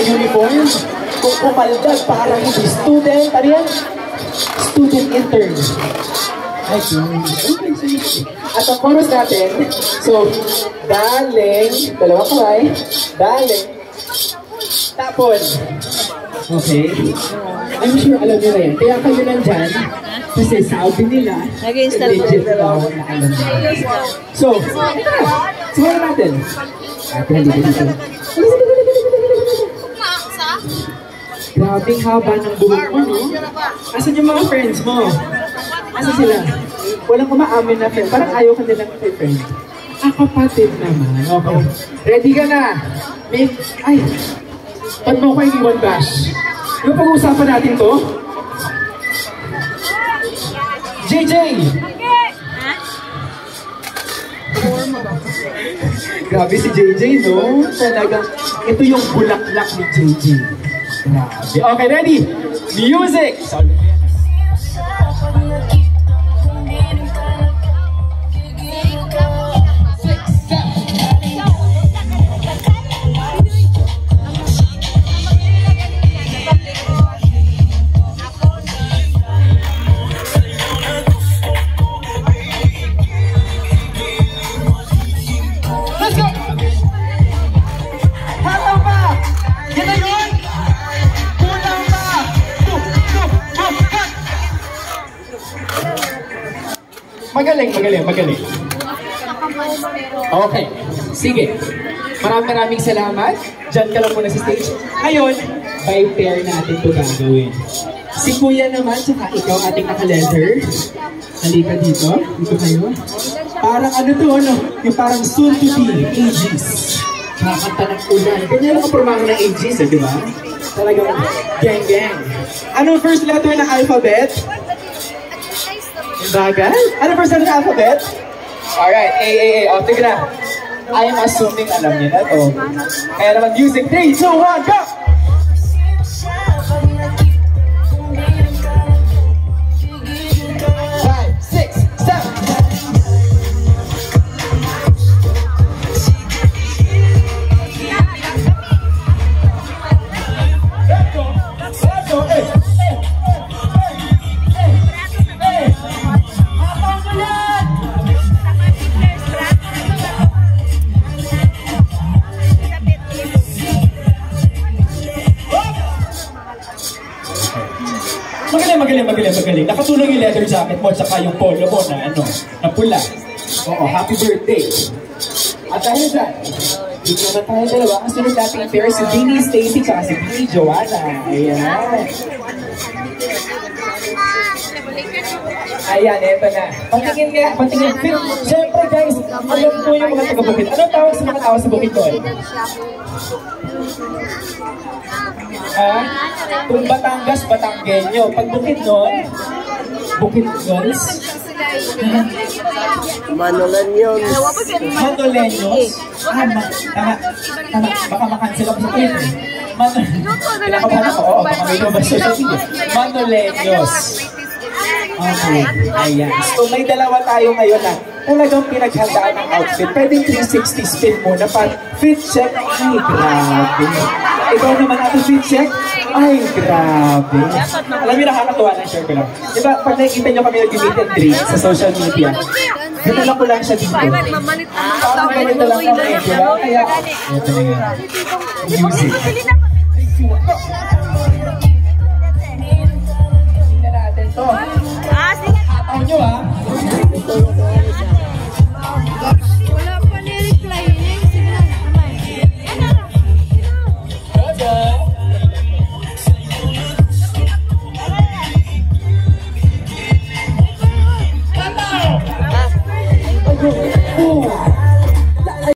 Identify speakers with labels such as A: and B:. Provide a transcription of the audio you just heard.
A: naka-uniform. Kung kumaldad, parang hindi student. Ano yan? Student intern. Ay, at ang chorus natin, so, daling, dalawang kamay, daling, tapon. Okay? I'm sure alam nyo na yan. Kaya kayo nandyan, kasi sabi nila, legit daw na alam nila. So, ito na. Sumayon natin. Ate, halika dito. Grabing haba ng buhok mo, no? Asan yung mga friends mo? Asan sila? Walang umaamin na friend. Parang ayaw ka nilang friend. Kapatid naman. Okay. Ready ka na? Ay, ba't mo ko iniwan, Bash? Yung pag-uusapan natin to? JJ! Grabe si JJ, no? Talagang, ito yung bulaklak ni JJ. Grabe. Okay, ready? Music! Magaling. Okay, sige. Maraming salamat. Diyan ka lang muna sa stage. Ngayon, by pair natin ito gagawin. Si Kuya naman, saka ikaw ating naka-leather. Halika dito. Dito kayo. Parang ano to, no? Yung parang soon to be ages. Kakanta ng ulan. Ganyan ang pormahan ng ages, di ba? Talagang gang. Anong first letter ng alphabet? Bagal? Ano first letter ng alphabet? Alright, A. O, tignan. I am assuming alam niyo na to. Kaya naman music, 3, 2, 1, go! 5, 6, 7. Magaling. Nakatulong yung leather jacket mo at saka yung polo mo na pula. Oo, happy birthday. At dahil dyan, dito naman tayo dalawa. Ang sunod nating pair si Vinnie Stacy at si Vinnie Joanna. Ayan. Ayan, eto na. Patingin. Siyempre guys, alam po yung mga taga-bukid. Anong tawag sa mga tao sa bukid ko? Kung Batangas, Batanggenyo. Pag bukid nun,
B: Manolenyos.
A: Tama. Baka makancel ako sa Twitter. Kinakabahan ako. Oo, baka may lumabas social media. Manolenyos. Okay, ayan. So may dalawa tayo ngayon na talagang pinaghandaan ng outfit. Pwedeng 360 spin muna para fit check. Ay, grabe. Ikaw naman ating fit check. Ay, grabe. Alam niyo, nakakatuwa na, share ko lang. Diba, pag nakikita niyo kami nag-meet and greet sa social media, dinala ko lang siya dito. Parang ganito lang kami, diba? Kaya, ito na yun. Music. Tingnan natin to. Hataw nyo, ha?